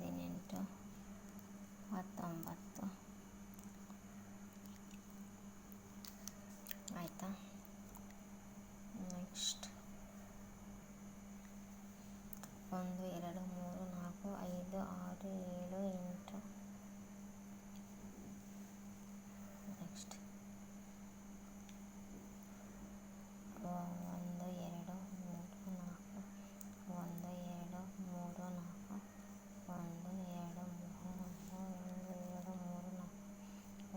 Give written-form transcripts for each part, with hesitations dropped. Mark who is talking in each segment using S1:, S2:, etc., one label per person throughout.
S1: 18 19 ಆಯಿತಾ. Next 1 2 3 4 5 6 7 8. Next 1 2 3 4 1 2 3 4 1 2 3 4 1 2 3 4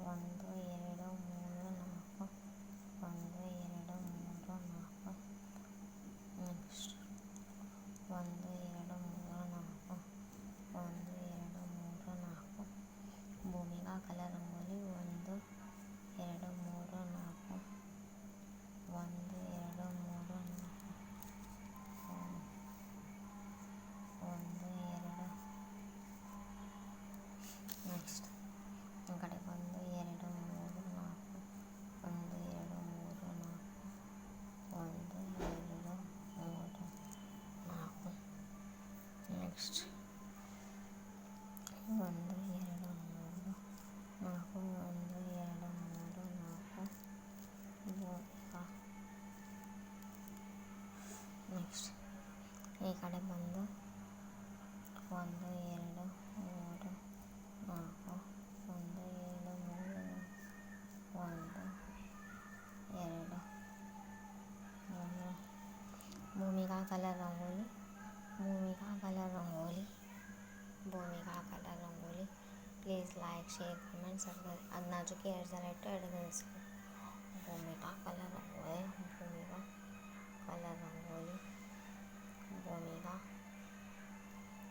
S1: 1 2 3 4 1 2 3 4. Next 1 2 3 4 1 2 3 4. ಭೂಮಿಗಾ colour rangoli 1 2 3 4 1 2 3 4 1 2. Next ಈ ಕಡೆ 1 2 3 4 1 2 3 4 1 2 3 4. ನೆಕ್ಸ್ಟ್ 1 2 3 4 1 2 3 4. ನೆಕ್ಸ್ಟ್ ಈ ಕಡೆ ಬಂದು 1 2 3 4 1 2 3 1 2 3. Bhoomiga colour rangoli Bhoomiga colour rangoli Bhoomiga colour rangoli. Please like share comment subscribe. ಅಗ್ನಾಜುಕೆ @ Bhoomiga colour rangoli Bhoomiga colour rangoli Bhoomiga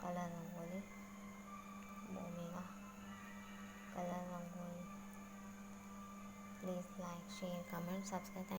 S1: colour rangoli Bhoomiga colour rangoli. Please like share comment subscribe.